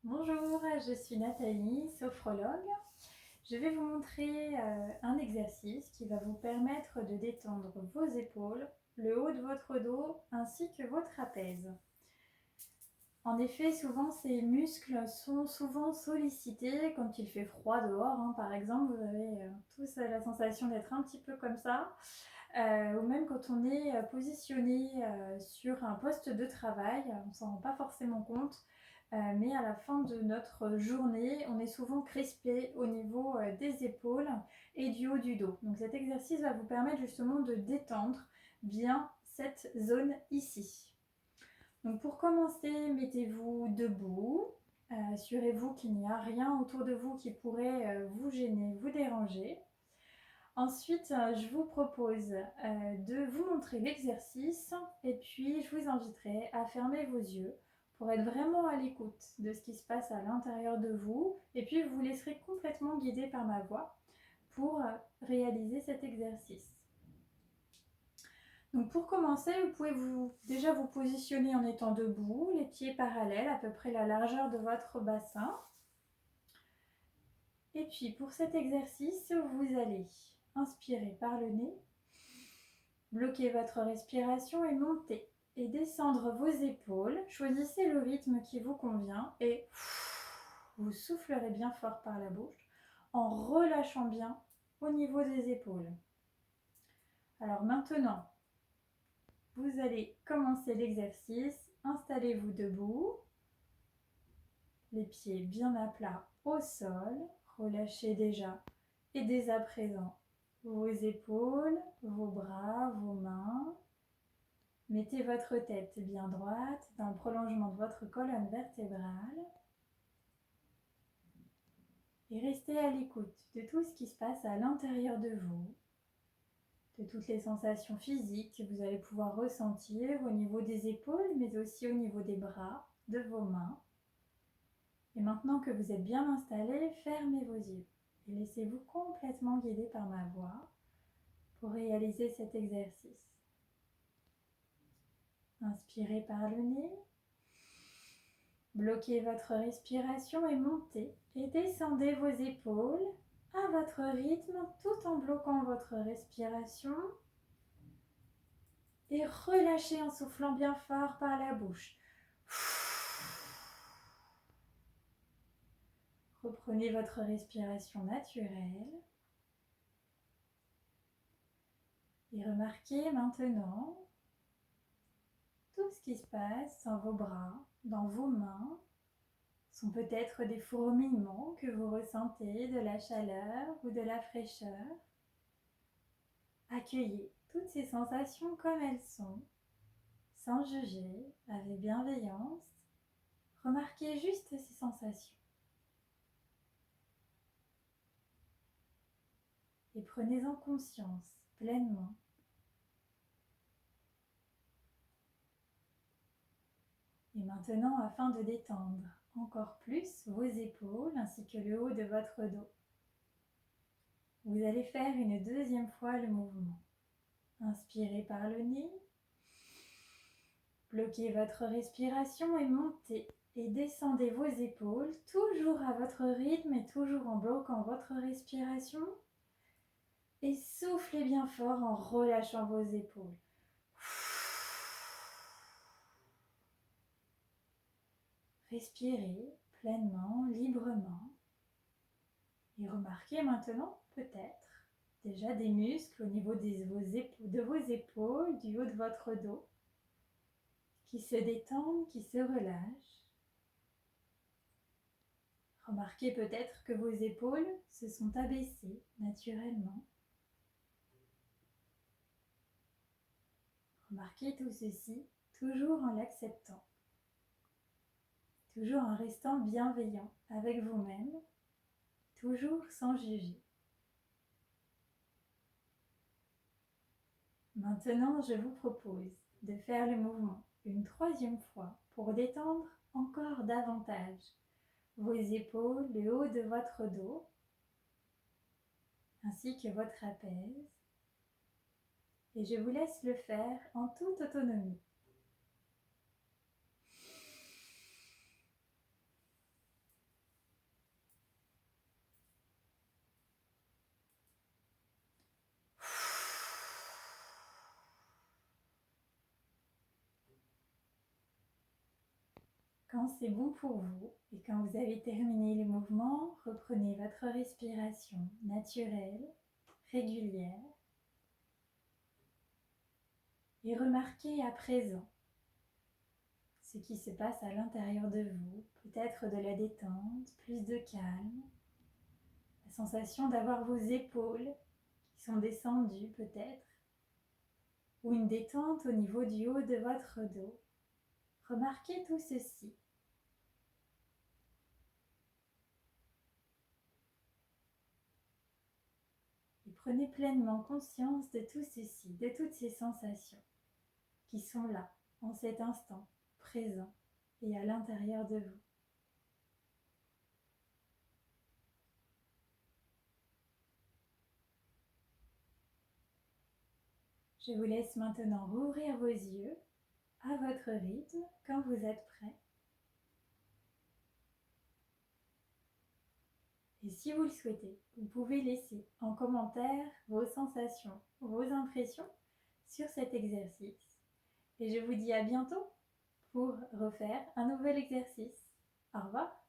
Bonjour, je suis Nathalie, sophrologue. Je vais vous montrer un exercice qui va vous permettre de détendre vos épaules, le haut de votre dos ainsi que vos trapèzes. En effet, souvent ces muscles sont souvent sollicités quand il fait froid dehors. Par exemple, vous avez tous la sensation d'être un petit peu comme ça. Ou même quand on est positionné sur un poste de travail, on ne s'en rend pas forcément compte, mais à la fin de notre journée, on est souvent crispé au niveau des épaules et du haut du dos. Donc cet exercice va vous permettre justement de détendre bien cette zone ici. Donc pour commencer, mettez-vous debout, assurez-vous qu'il n'y a rien autour de vous qui pourrait vous gêner, vous déranger. Ensuite, je vous propose de vous montrer l'exercice et puis je vous inviterai à fermer vos yeux pour être vraiment à l'écoute de ce qui se passe à l'intérieur de vous et puis vous laisserez complètement guider par ma voix pour réaliser cet exercice. Donc pour commencer, vous pouvez déjà vous positionner en étant debout, les pieds parallèles, à peu près la largeur de votre bassin. Et puis pour cet exercice, vous allez inspirer par le nez, bloquer votre respiration et monter et descendre vos épaules. Choisissez le rythme qui vous convient et vous soufflerez bien fort par la bouche en relâchant bien au niveau des épaules. Alors maintenant, vous allez commencer l'exercice. Installez-vous debout, les pieds bien à plat au sol. Relâchez déjà et dès à présent vos épaules, vos bras, vos mains. Mettez votre tête bien droite dans le prolongement de votre colonne vertébrale et restez à l'écoute de tout ce qui se passe à l'intérieur de vous, de toutes les sensations physiques que vous allez pouvoir ressentir au niveau des épaules, mais aussi au niveau des bras, de vos mains. Et maintenant que vous êtes bien installé, fermez vos yeux et laissez-vous complètement guider par ma voix pour réaliser cet exercice. Inspirez par le nez. Bloquez votre respiration et montez et descendez vos épaules à votre rythme tout en bloquant votre respiration. Et relâchez en soufflant bien fort par la bouche. Reprenez votre respiration naturelle. Et remarquez maintenant tout ce qui se passe dans vos bras, dans vos mains. Sont peut-être des fourmillements que vous ressentez, de la chaleur ou de la fraîcheur. Accueillez toutes ces sensations comme elles sont, sans juger, avec bienveillance. Remarquez juste ces sensations. Et prenez-en conscience pleinement. Et maintenant, afin de détendre encore plus vos épaules ainsi que le haut de votre dos, vous allez faire une deuxième fois le mouvement. Inspirez par le nez. Bloquez votre respiration et montez et descendez vos épaules, toujours à votre rythme et toujours en bloquant votre respiration. Et soufflez bien fort en relâchant vos épaules. Respirez pleinement, librement. Et remarquez maintenant, peut-être, déjà des muscles au niveau de vos épaules, du haut de votre dos, qui se détendent, qui se relâchent. Remarquez peut-être que vos épaules se sont abaissées naturellement. Remarquez tout ceci toujours en l'acceptant, toujours en restant bienveillant avec vous-même, toujours sans juger. Maintenant, je vous propose de faire le mouvement une troisième fois pour détendre encore davantage vos épaules, le haut de votre dos, ainsi que votre trapèze. Et je vous laisse le faire en toute autonomie. Quand c'est bon pour vous et quand vous avez terminé les mouvements, reprenez votre respiration naturelle, régulière et remarquez à présent ce qui se passe à l'intérieur de vous, peut-être de la détente, plus de calme, la sensation d'avoir vos épaules qui sont descendues peut-être, ou une détente au niveau du haut de votre dos. Remarquez tout ceci. Et prenez pleinement conscience de tout ceci, de toutes ces sensations qui sont là, en cet instant, présent et à l'intérieur de vous. Je vous laisse maintenant rouvrir vos yeux à votre rythme quand vous êtes prêt. Et si vous le souhaitez, vous pouvez laisser en commentaire vos sensations, vos impressions sur cet exercice. Et je vous dis à bientôt pour refaire un nouvel exercice. Au revoir.